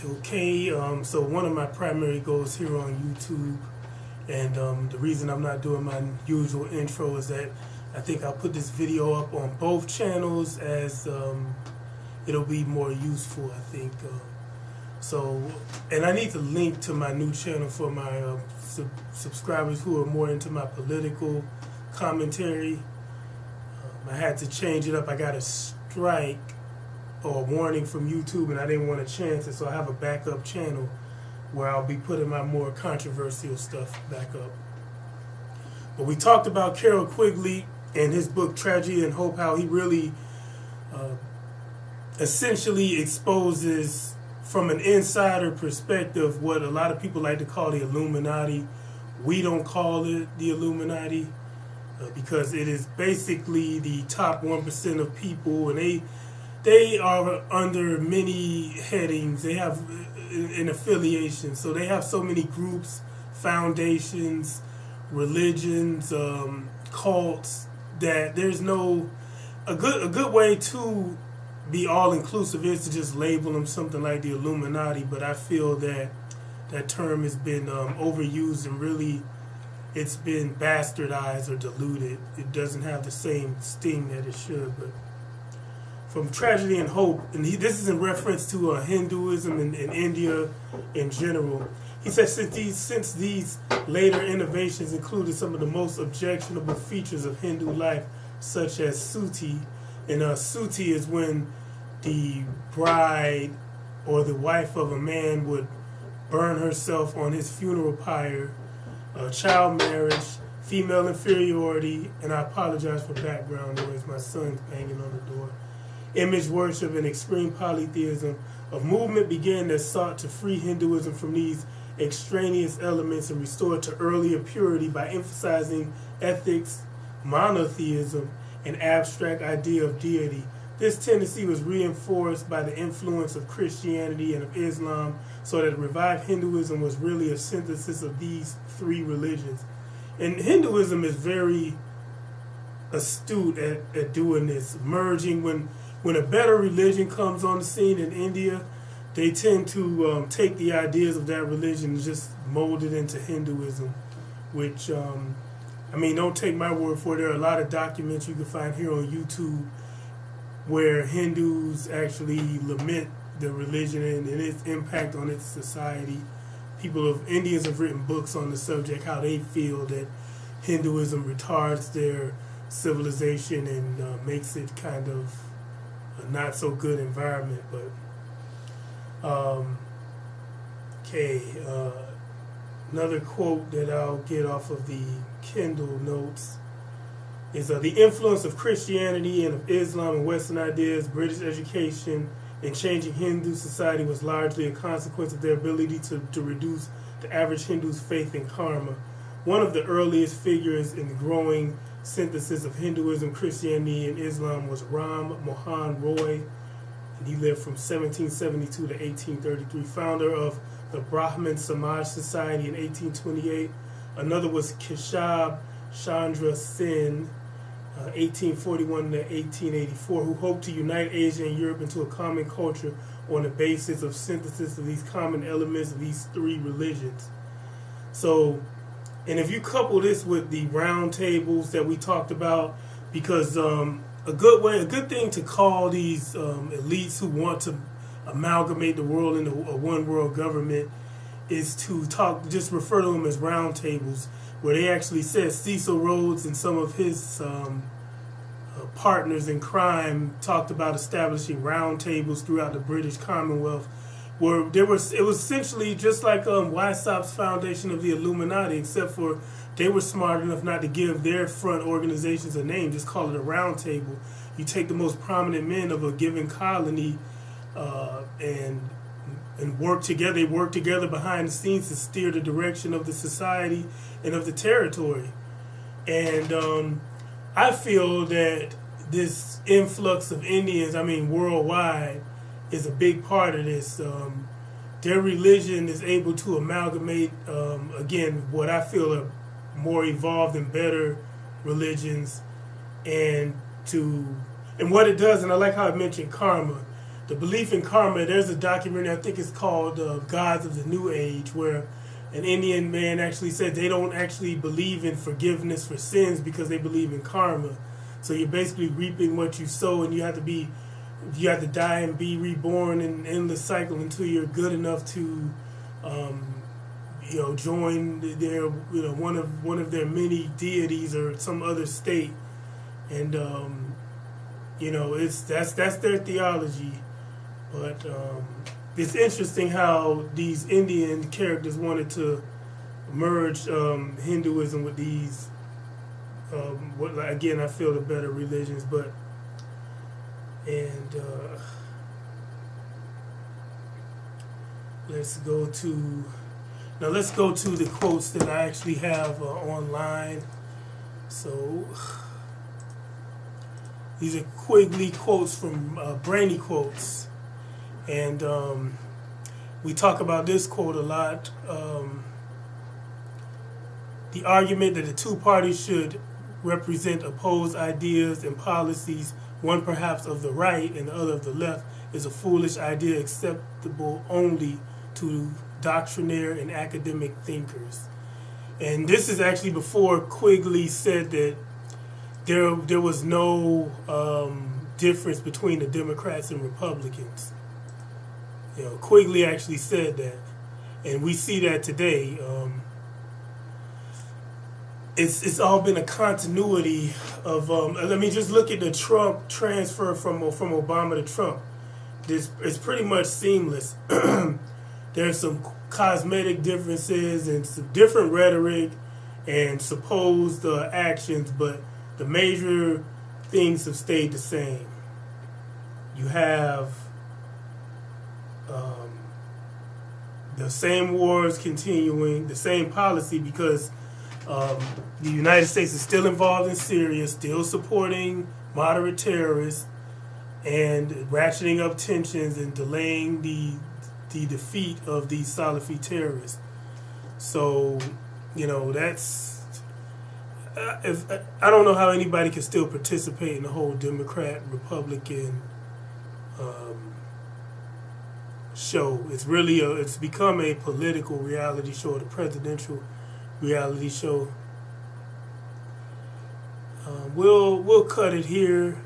Okay, so one of my primary goals here on YouTube, and the reason I'm not doing my usual intro is that I think I'll put this video up on both channels as it'll be more useful, I think. And I need to link to my new channel for my subscribers who are more into my political commentary. I had to change it up. I got a strike or a warning from YouTube, and I didn't want to chance it, so I have a backup channel where I'll be putting my more controversial stuff back up. But we talked about Carroll Quigley and his book Tragedy and Hope, how he really essentially exposes from an insider perspective what a lot of people like to call the Illuminati. We don't call it the Illuminati because it is basically the top 1% of people, and they are under many headings. They have an affiliation, so they have so many groups, foundations, religions, cults, that there's a good way to be all inclusive is to just label them something like the Illuminati. But I feel that that term has been overused, and really it's been bastardized or diluted. It doesn't have the same sting that it should. But from Tragedy and Hope, and this is in reference to Hinduism in India in general. He says since these later innovations included some of the most objectionable features of Hindu life, such as suti, and suti is when the bride or the wife of a man would burn herself on his funeral pyre, child marriage, female inferiority, and I apologize for background noise, my son's banging on the door, image worship, and extreme polytheism. A movement began that sought to free Hinduism from these extraneous elements and restore it to earlier purity by emphasizing ethics, monotheism, and abstract idea of deity. This tendency was reinforced by the influence of Christianity and of Islam, so that revived Hinduism was really a synthesis of these three religions. And Hinduism is very astute at doing this, merging. When a better religion comes on the scene in India, they tend to take the ideas of that religion and just mold it into Hinduism, which, don't take my word for it. There are a lot of documents you can find here on YouTube where Hindus actually lament the religion and its impact on its society. Indians have written books on the subject, how they feel that Hinduism retards their civilization and makes it kind of a not so good environment. But another quote that I'll get off of the Kindle notes is the influence of Christianity and of Islam and Western ideas, British education, and changing Hindu society was largely a consequence of their ability to reduce the average Hindu's faith in karma. One of the earliest figures in the growing synthesis of Hinduism, Christianity, and Islam was Ram Mohan Roy, and he lived from 1772 to 1833, founder of the Brahmin Samaj Society in 1828. Another was Keshab Chandra Sen, 1841 to 1884, who hoped to unite Asia and Europe into a common culture on the basis of synthesis of these common elements of these three religions. So, and if you couple this with the round tables that we talked about, because a good thing to call these elites who want to amalgamate the world into a one world government is to just refer to them as round tables, where they actually said Cecil Rhodes and some of his partners in crime talked about establishing round tables throughout the British Commonwealth, where it was essentially just like Weissaup's foundation of the Illuminati, except for they were smart enough not to give their front organizations a name, just call it a round table. You take the most prominent men of a given colony and work together. They work together behind the scenes to steer the direction of the society and of the territory. And I feel that this influx of Indians, worldwide, is a big part of this. Their religion is able to amalgamate, again, what I feel are more evolved and better religions, and what it does, and I like how I mentioned karma. the belief in karma. There's a documentary, I think it's called Gods of the New Age, where an Indian man actually said they don't actually believe in forgiveness for sins because they believe in karma. So you're basically reaping what you sow, and you have to die and be reborn in an endless cycle until you're good enough to join their one of their many deities or some other state. And that's their theology. But it's interesting how these Indian characters wanted to merge Hinduism with these again, I feel the better religions. But let's go to the quotes that I actually have online. So these are Quigley quotes from Brainy Quotes. And we talk about this quote a lot. The argument that the two parties should represent opposed ideas and policies, one perhaps of the right and the other of the left, is a foolish idea acceptable only to doctrinaire and academic thinkers. And this is actually before Quigley said that there was no difference between the Democrats and Republicans. Quigley actually said that, and we see that today. It's all been a continuity of. Just look at the Trump transfer from Obama to Trump. It's pretty much seamless. There's some cosmetic differences and some different rhetoric and supposed actions, but the major things have stayed the same. You have the same wars continuing, the same policy, because the United States is still involved in Syria, still supporting moderate terrorists, and ratcheting up tensions and delaying the defeat of these Salafi terrorists. So, that's I don't know how anybody can still participate in the whole Democrat-Republican show. It's become a political reality show, the presidential reality show. We'll cut it here.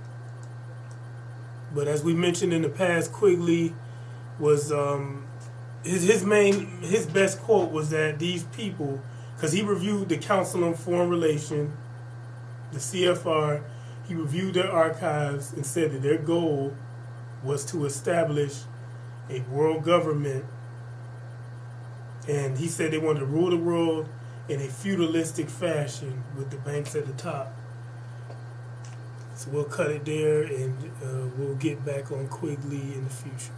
But as we mentioned in the past, Quigley was his best quote was that these people, because he reviewed the Council on Foreign Relations, the CFR, he reviewed their archives and said that their goal was to establish a world government, and he said they wanted to rule the world in a feudalistic fashion with the banks at the top. So we'll cut it there, and we'll get back on Quigley in the future.